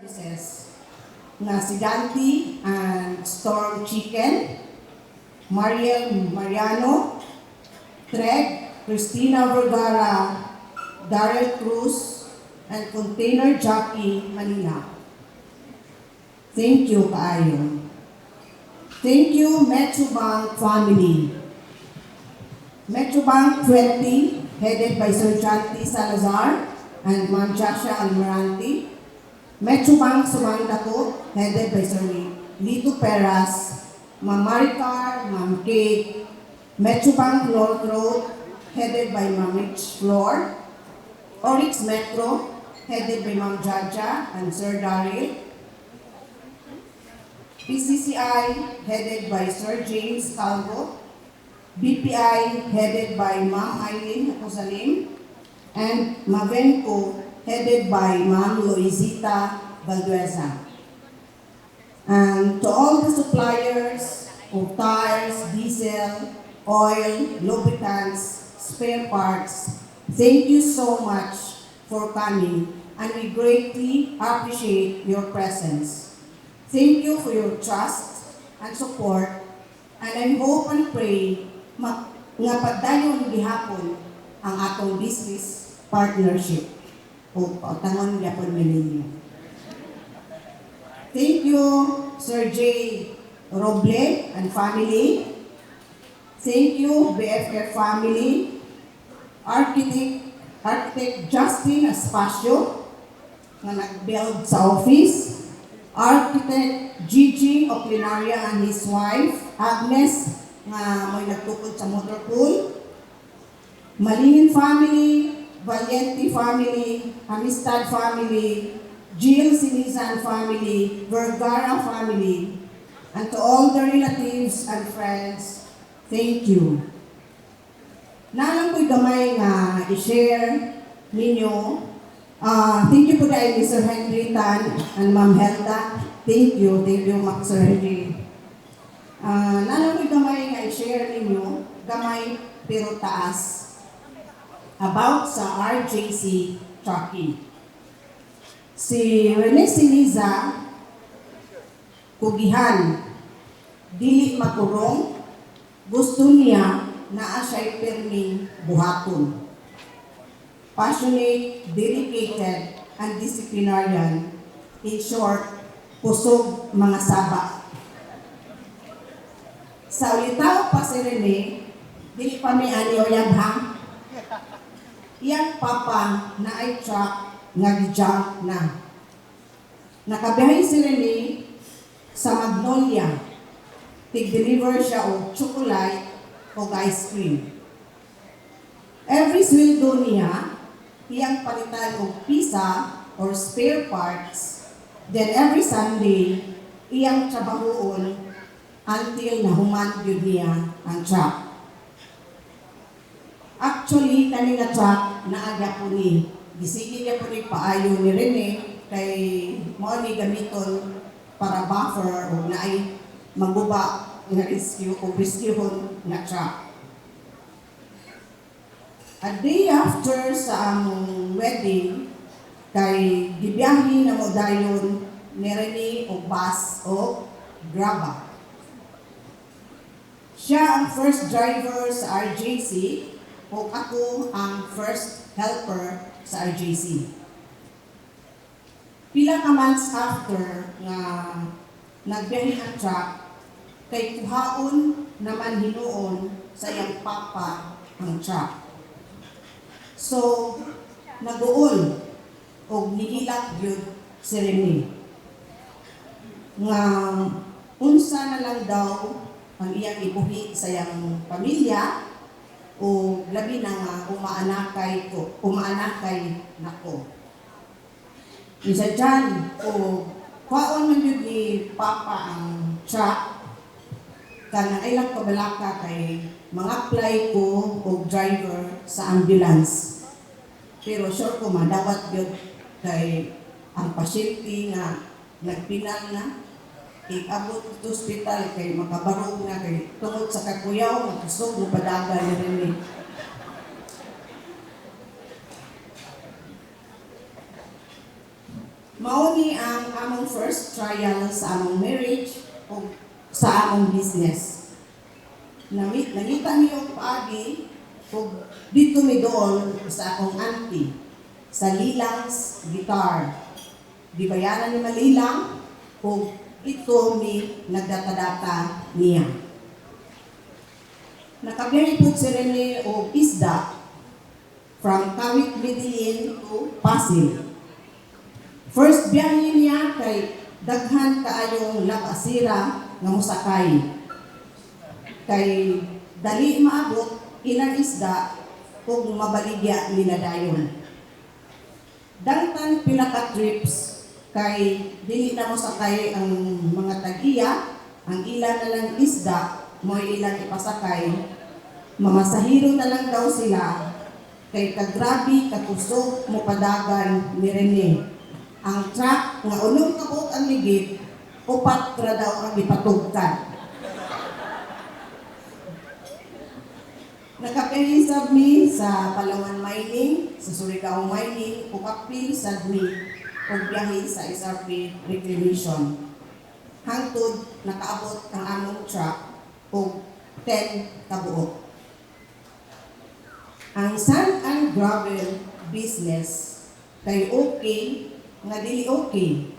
na si Dante and Storm Chicken, Mariel Mariano, Treg, Christina Vergara, Darrell Cruz, and Container Jockey Manila. Thank you, kaayo. Thank you, Metrobank family. Metrobank 20, headed by Sir Chanti Salazar and Ma'am Jasha Almirante. Metrobank Sumangdato, headed by Sir Lito Peras, Ma'am Maricar, Ma'am Kate. Metrobank North Road, headed by Ma'am Rich Flor. Orix Metro, headed by Ma'am Jaja and Sir Daryl. PCCI, headed by Sir James Calvo. BPI, headed by Ma'am Eileen Hakusalim. And Mavenco, headed by Ma'am Loizita Valdueza. And to all the suppliers of tires, diesel, oil, lubricants, spare parts, thank you so much for coming, and we greatly appreciate your presence. Thank you for your trust and support, and I hope and pray nga pagdayon gihapon ang atong business partnership. O pautangon gihapon ninyo. Thank you, Sir J. Roble and family. Thank you, BFF family. Architect Justin Espacio, nga nag-build sa office. Architect Gigi Oclinaria and his wife, Agnes, nga may nagtukod sa motor pool. Malinin family, Valiente family, Amistad family, Jill Sinizan family, Vergara family, and to all the relatives and friends, thank you. Nalang ko'y gamay nga i-share ninyo. Thank you po dahil ni Sir Henry Tan and Ma'am Helda. Thank you, Sir Henry. Nalang ko'y gamay nga i-share ninyo, gamay pero taas, about sa RJC Trucking. Si Rene Siniza, kugihan, dili makurong, gusto niya na siya'y perming buhaton. Passionate, dedicated, and disciplinarian. In short, pusog mga saba. Sa ulitaw pa si Rene, dili pa may ani o yabhang. Iyang papa na ay truck nga gijump na. Nakabiyahe si Rene sa Magnolia. Tig-deliver siya o chocolate o ice cream. Every sweldo niya, iyang palitan og pizza or spare parts. Then every Sunday, iyang trabahoon until nahuman yun niya ang truck. Actually, kani nga truck naagya po ni. Gisigi niya po ni paayo ni Rene kay mo ni gamiton para buffer o naay maguba nga rescue o rescuehon nga truck. A day after sa among wedding, kay gibiyahe na mo dayon ni Rene o bus o graba. Siya ang first driver sa RJC o ako ang first helper sa RJC. Pila ka months after nga nagbiyahe ang truck, kay kuhaon naman hinuon sa iyang papa ang truck. So, nag-uol o nihilak yun si Rene. Nga unsa na lang daw ang iyang ibuhi sa iyang pamilya o labi na nga umaanakay nako. Isa dyan, o kwaon man yun ni Papa ang truck, kanang ilang kabalaka kay mga apply ko o driver sa ambulance. Pero sure ko madawat yun kay ang pasyente nga nagpinal na, ikabot sa hospital kay makabarog na kay tungod sa kakuyaw, magkusog mo padaga ni Rene. Mao ni ang among first trial sa among marriage o sa among business. Nangita niyo paagi o dito mi doon sa akong auntie sa Lilang's guitar. Gibayaran ni Malilang o ito mi nagdatadata niya. Nakabiyay po si Rene o isda from Kawit Medellin to Pasig. First biyahe niya kay daghan kaayong lakasira nga musakay. Kay dali maabot ilang isda kung mabaligya nila dayon. Dangtan pila ka trips kay dili na mo sakay ang mga tagiya, ang ilan na lang isda mo ilang ipasakay, mamasahiro na lang daw sila kay kagrabi kakusog mo padagan ni Rene. Ang truck nga unong kabot ang ligid, upat ra daw ang ipatugtad. Nakapahisab mi sa Palawan Mining, sa Surigao Mining, upapil sa mi o biyahe sa SRP Reclamation. Hangtod nakaabot ang among truck o 10 kabuok. Ang sand and gravel business kay okay nga dili okay.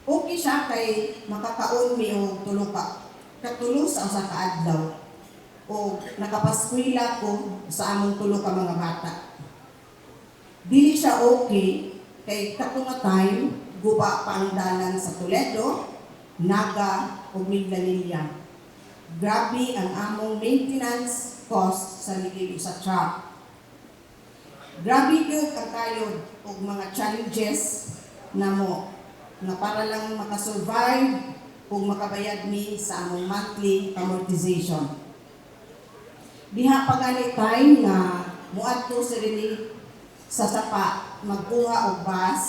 Okay siya kay makakaon mi og katulo sa usa ka adlaw o nakapaskwela ko sa among tulo ka mga bata. Dili siya okay kay katunga time guba pa ang dalan sa Toledo, Naga o Miglanilla. Grabe ang among maintenance cost sa ligid sa truck. Grabe gyud ang kayod og mga challenges namo na para lang makasurvive kung makabayad mi sa among monthly amortization. Diha pa gani time na muadto si Rene sa sapa magkuha og bus.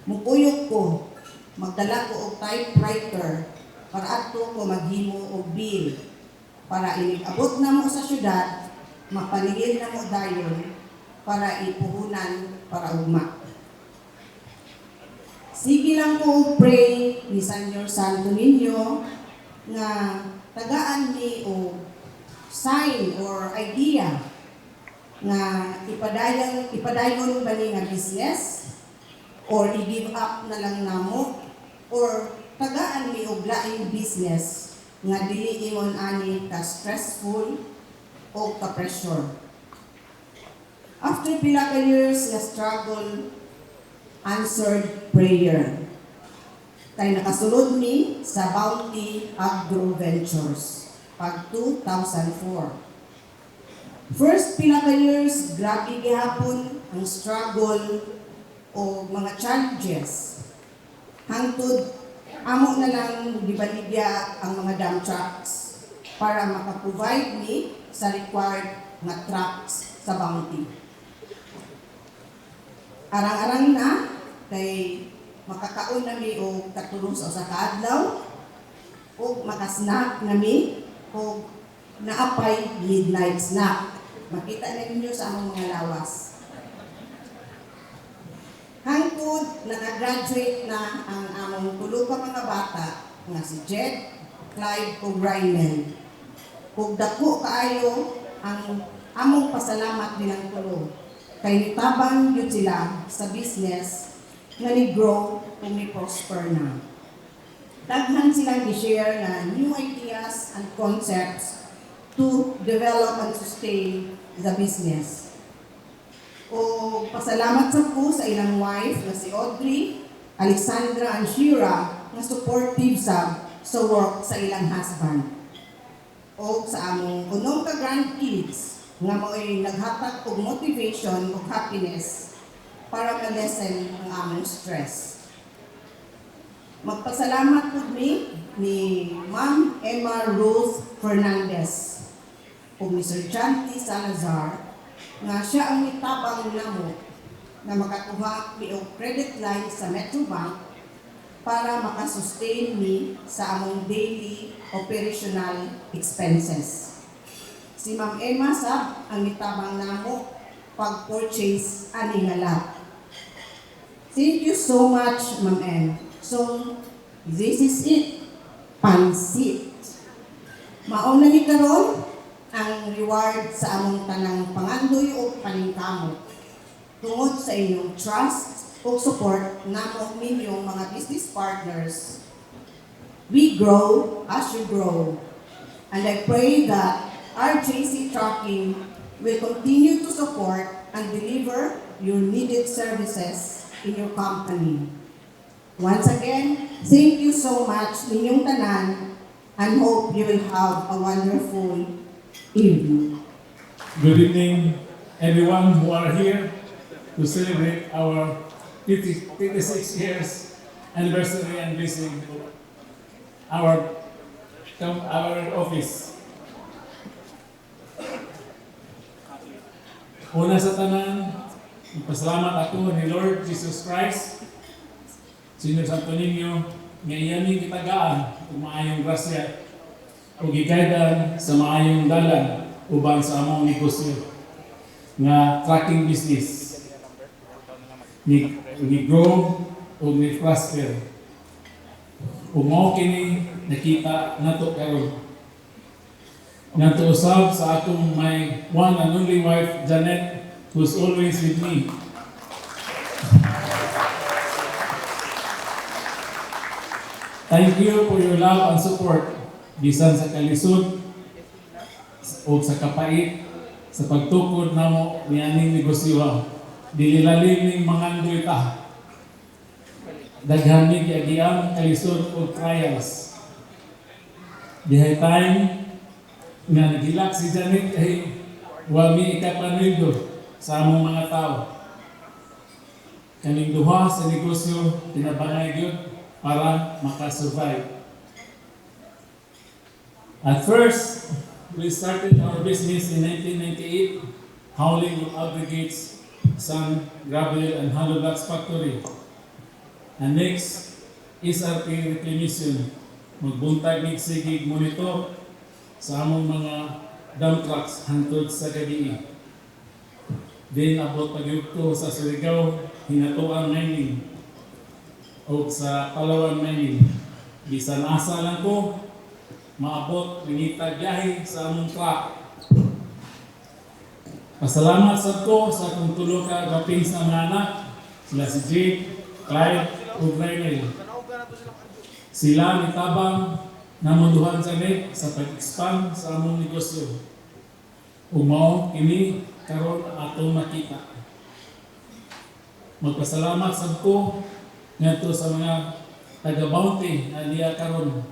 Mupuyok ko, magdala ko og typewriter para adto ko maghimo og bill para inigabot na mo sa syudad, mapanigil na mo dayon para ipuhunan para ugma. Sige lang ko pray ni Senyor Santo Niño nga tagaan ni o sign or idea nga ipadayon ba ni nga business or i-give up na lang namo or tagaan ni og laing business nga dili ingon ani ka stressful o ka pressure. After pila ka years nga struggle, answered prayer. Kay nakasulod mi sa Bounty Agro Ventures pag 2004. First pila ka years, grabe gihapon ang struggle o mga challenges. Hangtod amo na lang gibaligya ang mga dump trucks para makaprovide ni sa required nga trucks sa Bounty. Arang-arang na kay makakaon nami o katulong sa usa ka adlaw o makasnack nami o naapay midnight snack. Makita na ninyo sa among mga lawas. Hangtod naka-graduate na ang among tulo ka mga bata nga si Jed, Clyde o Rymel. Ug dako kaayo ang among pasalamat nilang tulo kay nitabang yun sila sa business nga ni-grow kung ni-prosper na. Daghan silang i-share na new ideas and concepts to develop and sustain the business. O pasalamat sa po sa ilang wife na si Audrey, Alexandra and Shira na supportive sa work sa ilang husband. O sa among unong ka grandkids nga mo'y naghatag og motivation o happiness para ma-lessen ang among stress. Magpasalamat po ni Ma'am Emma Ruth Fernandez o Mr. Chanti Salazar nga siya ang nitabang namo na makakuha mi og credit line sa Metrobank para makasustain mi sa among daily operational expenses. Si Ma'am Emma sab ang nitabang namo pag-purchase ani nga lot. Thank you so much, Ma'am N. So, this is it. Pansit. Mauna ni karon ang reward sa among tanang pangandoy o paningkamot tungod sa inyong trust o support namo ninyong mga business partners. We grow as you grow. And I pray that RJC Trucking will continue to support and deliver your needed services in your company. Once again, thank you so much ninyong tanan and hope you will have a wonderful evening. Good evening, everyone who are here to celebrate our 56 years anniversary and blessing our office. Una sa tanan, pasalamat ako ni Lord Jesus Christ, Sino Santo Niño, nga iyaning kitagaan ug maayong grasya ug gigaydan sa maayong dalan uban sa among negosyo nga trucking business ni grow ug ni prosper ug mao kini nakita nato karon ngadto usab sa atong my one and only wife Janet, who's always with me. Thank you for your love and support bisan sa kalisod o sa kapait sa pagtukod namo nianing negosyo. Dili lalim ning mangandoy ta. Daghan mi giagian kalisod o trials. Dihay time nga nagilak si Janet ay wami ikapanildo sa among mga tao. Kaning duha sa negosyo tinabangay gyud para makasurvive. At first, we started our business in 1998, hauling of aggregates, sand, gravel, and hollow blocks factory. And next, SRP reclamation, magbuntag ni sigig monitor sa among mga dump trucks hangtod sa gabi. Then abot pagyugto sa Surigao, hinatuan mining o sa Palawan mining. Bisan asa lang ko, maabot mingita biyahe sa among truck. Pasalamat sa ko sa akong tulo ka gapings na mga anak, sila si Jake, Clyde, ug Raynel. Sila nitabang namunduhan sa net sa pag-expand sa among negosyo. Umaw kini karon atong makita. Magpasalamat sa ko ngadto sa mga taga-bounty na niya karon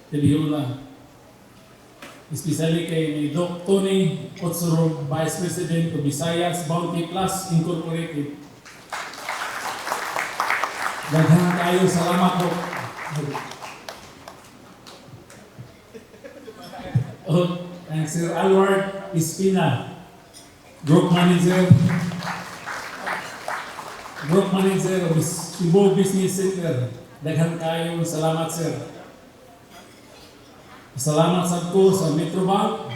Telihula. Especially kay ni Doc Tony Otsuro, Vice President of Visayas Bounty Plus Incorporated. Daghang kayo salamat po. And Sir Alward Espina, Group Manager of Cebu Business Center. Daghang kayo salamat, sir. Salamat sa ko sa Metrobank,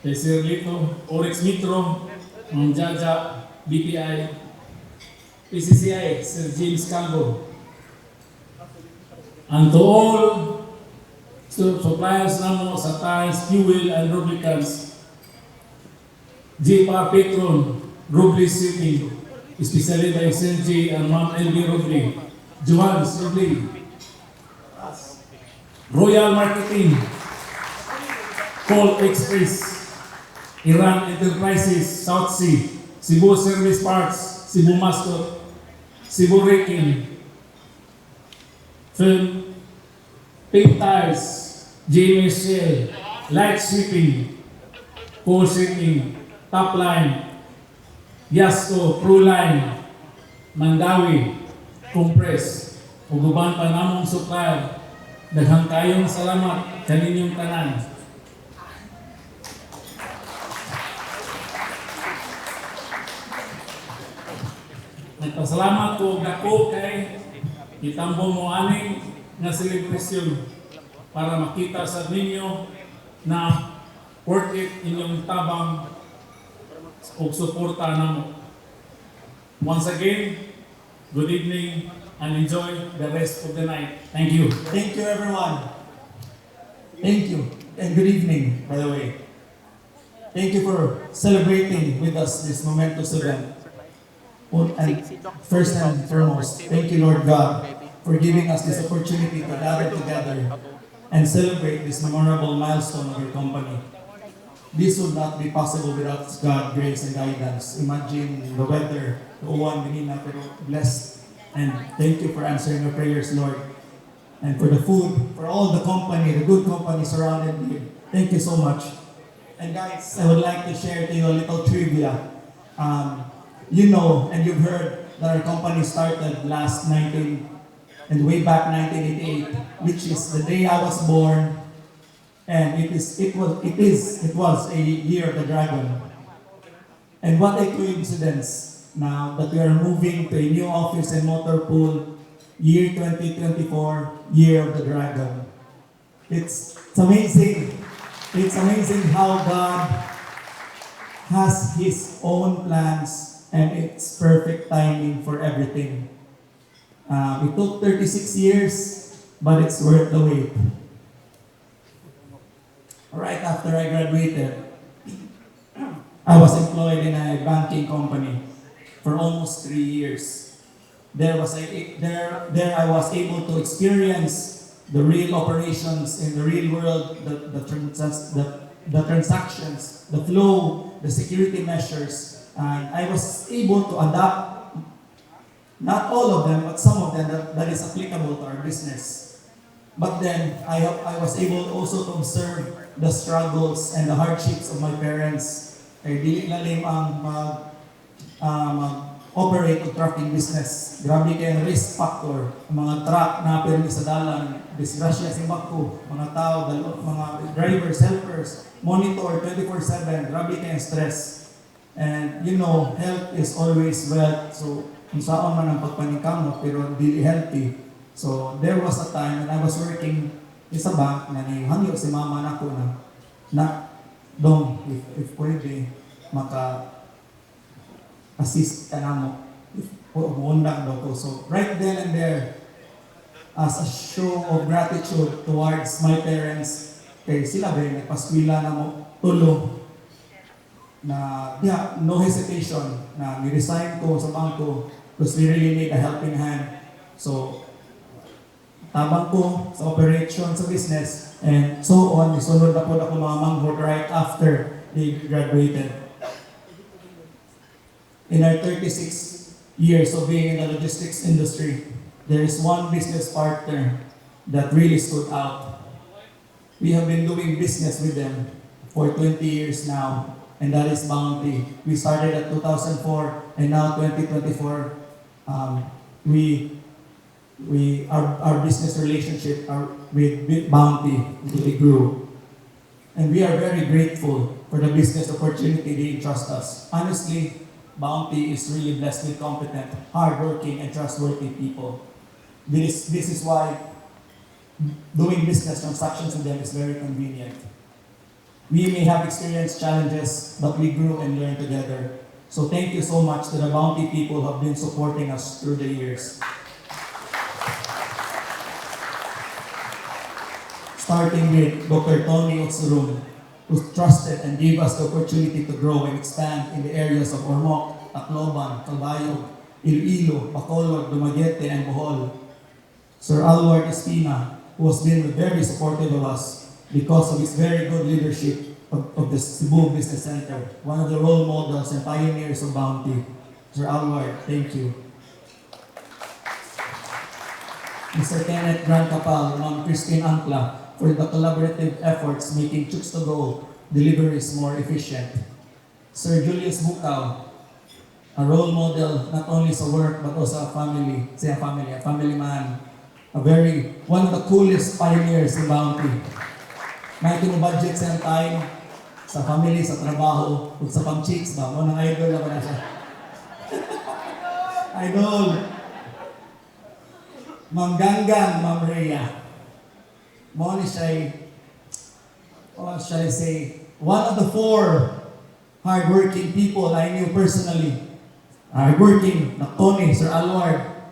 kay Sir Lito, Orex Metro, Mang Jaja, BPI, PCCI, Sir James Calvo. And to all suppliers namo sa tires, fuel, and lubricants, JPAR Petron, Robles Shipping, especially by Sir J and Ma'am LB Roble, Johannes Roble, Royal Marketing, Coal Express, Iran Enterprises, South Sea, Cebu Service Parts, Cebu Mascot, Cebu Wrecking, Film, Pink Tires, JMS Shell, Light Shipping, Coal Shipping, Top Line, Yasco, Proline, Mandawi, Compress, ug uban pa namong supplier. Daghang kayong salamat kaninyong tanan. Nagpasalamat ko dako kay itambo mo aning nga selebrasyon para makita sa ninyo na worth it inyong tabang o suporta namo. Once again, good evening, and enjoy the rest of the night. Thank you. Thank you, everyone. Thank you, and good evening, by the way. Thank you for celebrating with us this momentous event. And first and foremost, thank you, Lord God, for giving us this opportunity to gather together and celebrate this memorable milestone of your company. This would not be possible without God's grace and guidance. Imagine the weather, the uwan, ganina, pero blessed. And thank you for answering our prayers, Lord. And for the food, for all the company, the good company surrounded you. Thank you so much. And guys, I would like to share to you a little trivia. You know, and you've heard that our company started way back 1988, which is the day I was born, and it was a year of the dragon. And what a coincidence now that we are moving to a new office in Motor Pool, year 2024, year of the dragon. It's amazing. It's amazing how God has His own plans and it's perfect timing for everything. It took 36 years, but it's worth the wait. Right after I graduated, I was employed in a banking company for almost 3 years. There I was able to experience the real operations in the real world, the transactions, the flow, the security measures, and I was able to adapt, not all of them, but some of them that is applicable to our business. But then I was able also to observe the struggles and the hardships of my parents. Kaya dili lalim ang operate o trucking business. Grabe kay risk factor. Ang mga truck na pirmi sa dalan, disgrasya sa bako, mga tao, mga drivers, helpers, monitor 24/7. Grabe kay stress. And you know, health is always wealth. So, kung saan man ang pagpaningkamot, pero dili healthy. So, there was a time when I was working sa bank na hangyo si mama na ko na dong, if pwede, maka-assist ka na mo. If umuundang daw ko. So, right then and there, as a show of gratitude towards my parents, kay sila ba yung nagpaskwila na mo, tulo, na no hesitation na ni-resign ko sa bangko because we really need a helping hand. So, tabang ko sa operation sa business and so on. Isunod na po ako mga manghod right after they graduated. In our 36 years of being in the logistics industry, there is one business partner that really stood out. We have been doing business with them for 20 years now. And that is Bounty. We started at 2004 and now 2024, our business relationship with Bounty really grew. And we are very grateful for the business opportunity they entrust us. Honestly, Bounty is really blessed with competent, hardworking, and trustworthy people. This is why doing business transactions with them is very convenient. We may have experienced challenges, but we grew and learned together. So thank you so much to the Bounty people who have been supporting us through the years. Starting with Dr. Tony Otsurum, who trusted and gave us the opportunity to grow and expand in the areas of Ormoc, Tacloban, Calbayog, Iloilo, Bacolod, Dumaguete, and Bohol. Sir Alward Espina, who has been very supportive of us because of his very good leadership of the Cebu Business Center, one of the role models and pioneers of Bounty. Sir Alward, thank you. Mr. Kenneth Gran Capal, Ma'am Christine Ancla, for the collaborative efforts making Chooks to Go deliveries more efficient. Sir Julius Bukaw, a role model not only sa work but also a family man, one of the coolest pioneers in Bounty. May budget sa time sa family, sa trabaho, ug sa pang-chicks ba, mo nang idol na ba na siya? Idol! Ma'am Ganggang, Ma'am Rhea. Mo ni siya, what shall I say, one of the 4 hardworking people I knew personally. Hardworking, na Tony, Sir Alward,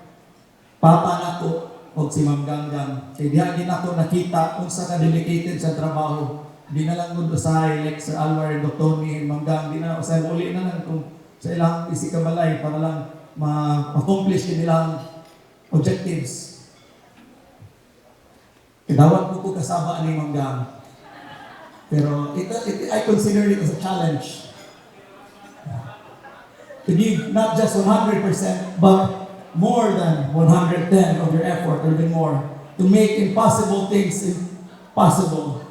papa nako o si Ma'am Ganggang. Kay diha gid ako nakita unsa ka dedicated sa trabaho. Di na lang gud usahay like Sir Alvar, Dr. Tony, Ma'am Gang, di na usahay uli na lang kung sa ilang isikabalay para lang ma-accomplish nilang objectives. Kadawat ko kasaba ni Ma'am Gang. Pero I consider it as a challenge. To give not just 100%, but more than 110 of your effort, or even more, to make impossible things possible.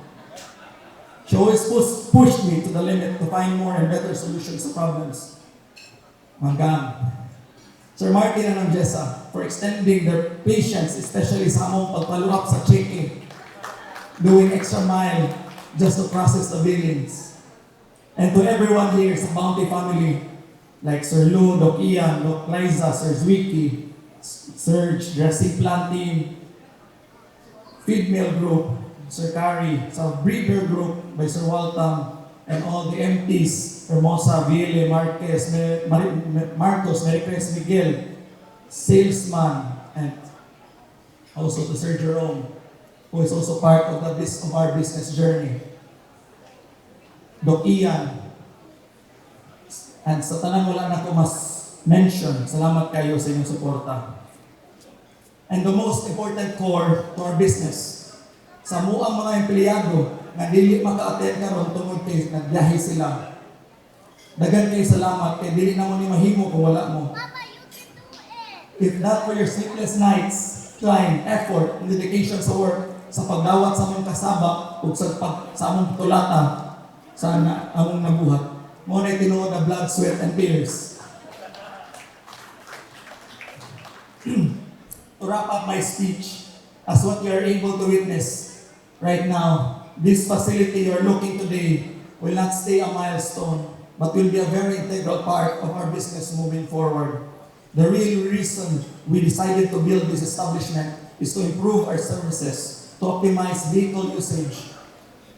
She always pushed me to the limit to find more and better solutions to problems. Manggang. Sir Martin and Jessa, for extending their patience, especially sa among pagpaluhap sa check-in, doing extra mile just to process the billings. And to everyone here sa Bounty family, like Sir Lou, Doc Ian, Doc Liza, Sir Zwicky, Serge, Dressing Plant Team, Feed Mill Group, Sir Kari, sa Breeder Group by Sir Waltam, and all the MPs, Hermosa, Ville, Marquez, Marcos, Maricrez, Miguel, Salesman, and also to Sir Jerome, who is also part of our business journey. Doc Ian, and sa tanan wala na ko mas mention, salamat kayo sa inyong suporta. And the most important core to our business, sa muang mga empleyado na dili maka-attend karon tungod kay nagbiyahe sila. Dagan kay salamat kay dili na mo ni mahimo kung wala mo. If not for your sleepless nights, time, effort, and dedication sa work, sa pagdawat sa among kasaba ug sa among tulata sa among nabuhat, mo na tinuod na blood, sweat, and tears. To wrap up my speech, as what you are able to witness right now, this facility you are looking today will not stay a milestone, but will be a very integral part of our business moving forward. The real reason we decided to build this establishment is to improve our services, to optimize vehicle usage.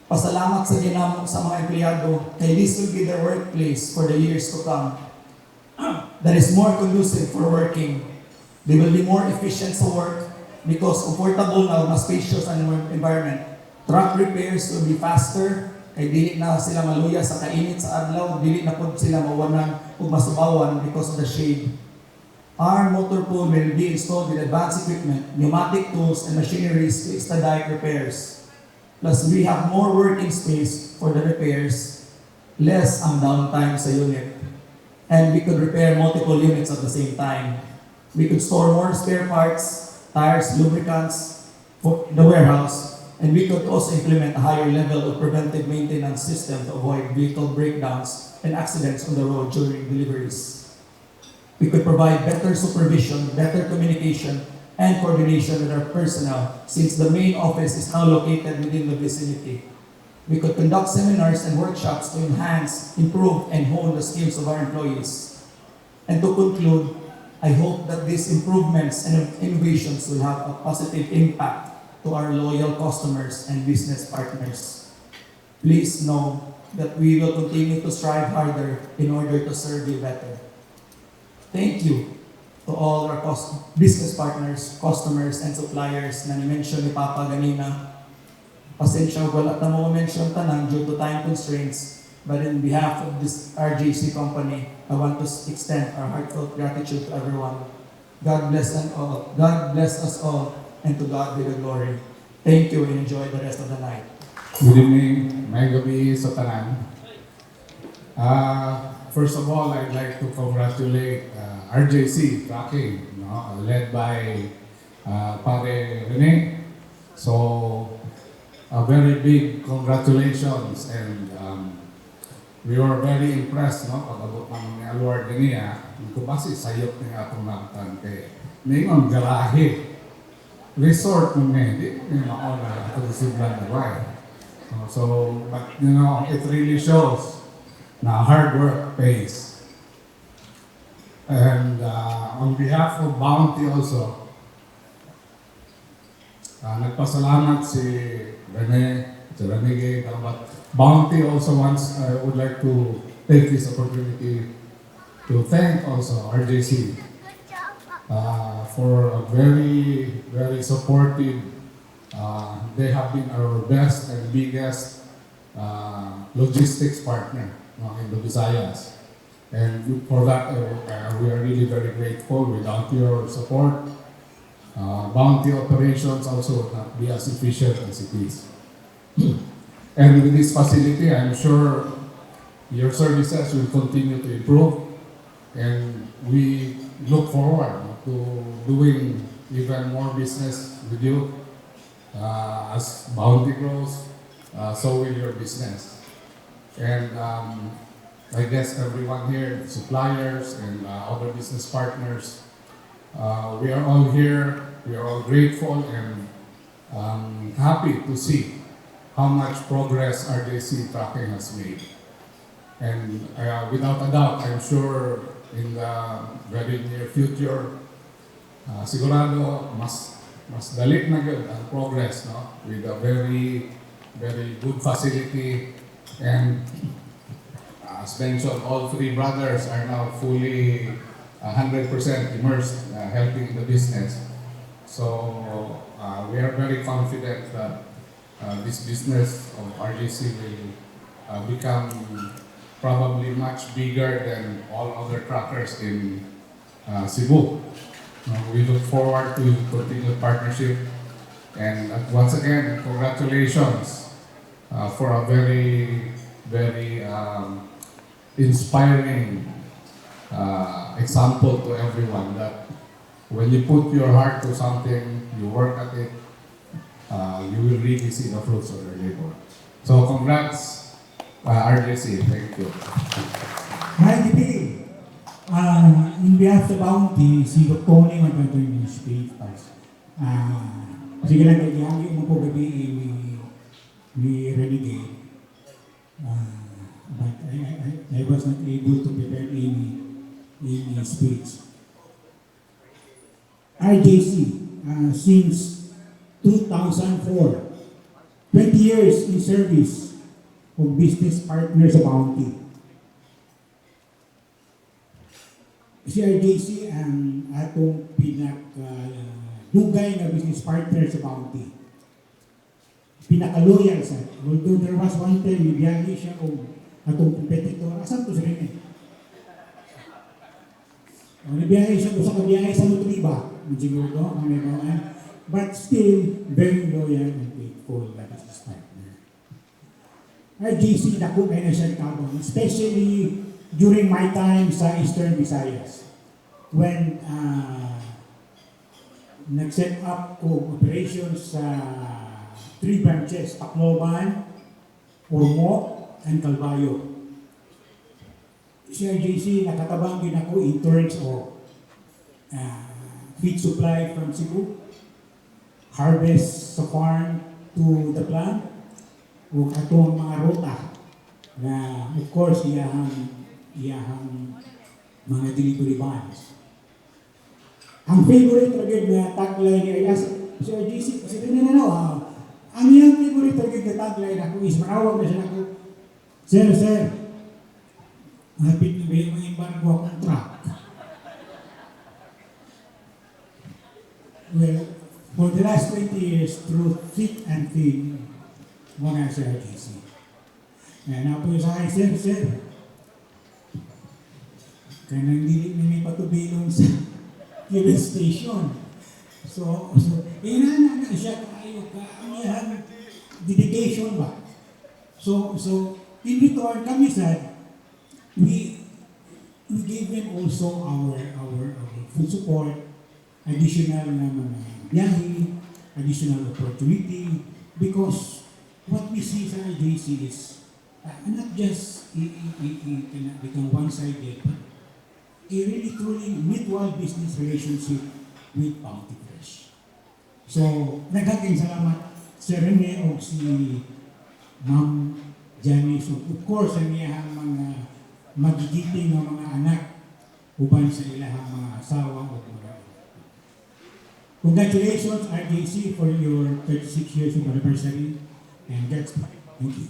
Pasalamat sa ginamo sa mga empleyado, kay this will be their workplace for the years to come. That is more conducive for working. They will be more efficient sa work because comfortable na spacious ang environment. Truck repairs will be faster, kay dili na sila maluya sa kainit sa adlaw, dili na po sila mawanan o masubawan because of the shade. Our motor pool will be installed with advanced equipment, pneumatic tools, and machineries to expedite repairs. Plus, we have more working space for the repairs, less ang downtime sa unit. And we could repair multiple units at the same time. We could store more spare parts, tires, lubricants for the warehouse, and we could also implement a higher level of preventive maintenance system to avoid vehicle breakdowns and accidents on the road during deliveries. We could provide better supervision, better communication, and coordination with our personnel since the main office is now located within the vicinity. We could conduct seminars and workshops to enhance, improve, and hone the skills of our employees. And to conclude, I hope that these improvements and innovations will have a positive impact to our loyal customers and business partners. Please know that we will continue to strive harder in order to serve you better. Thank you to all our business partners, customers, and suppliers na ni-mention ni Papa ganina. Pasensya wala ta mo mention tanan due to time constraints, but in behalf of this RJC company, I want to extend our heartfelt gratitude to everyone. God bless us all, and to God be the glory. Thank you and enjoy the rest of the night. Good evening, may gabi sa tanan. First of all, I'd like to congratulate RJC Trucking, led by Pare Rene. So, a very big congratulations, and we were very impressed, pag-abot naman ni Alward niya, kung basi sayop niya atong nagtan kay ningon galahe. Resort mo hindi mauna itong siblan na way. So, but it really shows na hard work pays. And on behalf of Bounty also, nagpasalamat si Renegade, but Bounty also wants, I would like to take this opportunity to thank also RJC for a very, very supportive. They have been our best and biggest logistics partner in the Visayas. And for that, we are really very grateful. Without your support, bounty operations also would not be as efficient as it is. And with this facility, I'm sure your services will continue to improve, and we look forward to doing even more business with you. As bounty grows, so will your business. And I guess everyone here, suppliers and other business partners, we are all here, we are all grateful and happy to see how much progress RJC Trucking has made. And without a doubt, I'm sure in the very near future, sigurado mas dali na gyud ang progress, no? With a very, very good facility. And as mentioned, all three brothers are now fully 100% immersed, helping the business. So we are very confident that this business of RJC will become probably much bigger than all other truckers in Cebu. We look forward to continued partnership. And once again, congratulations for a very, very inspiring example to everyone that when you put your heart to something, you work at it, you will really see the fruits of your labor. So congrats, RJC. Thank you. Hi, DP. In behalf of the Bounty, si Dr. Tony magandang yung speech. Sige lang, kaya mo po gabi we renegade. But I was not able to prepare any speech. RJC, since 2004, 20 years in service of business partners sa Bounty. Si RJC ang atong pinaka-dugay na business partner sa Bounty. Pinaka-loyal sa. Although there was one time, biyagi siya o atong competitor. Asan to si Rene? Nabiyagi siya sa kabiyagi sa Nutriba. Siguro to, but still, very loyal and faithful na business partner. RJC, dako kayo na siya tabang, especially during my time sa Eastern Visayas, when nag-set up ko operations sa 3 branches, Tacloban, Ormoc, and Calvayo. Si RJC, nakatabang din ako in terms of feed supply from Cebu, harvest sa farm to the plant, o atong mga rota na of course iyahang mga delivery vans. Ang favorite target na tagline niya si RJC, kasi rin na ang iyang favorite target na tagline ako is marawag na siya ako, Sir, hapit na ba yung mga embargo akong truck? Well, for the last 20 years, through thick and thin, muna si RJC. Kaya napo sa akin, Sir, kaya nang may patubilong sa fuel station. So, inana na siya kayo ang iyang dedication ba? So, in return, kami said, we gave them also our full support, additional na mga biyahe, additional opportunity, because what we see sa RJC is not just it cannot become one-sided, but a really truly mutual business relationship with Bounty Fresh. So, naghaking salamat Sir Rene o si Ma'am Janice. So, of course, ang iyang mga magigiting ng mga anak uban sa ilahang mga asawa o mga. Congratulations RJC for your 36 years of anniversary and that's fine. Thank you.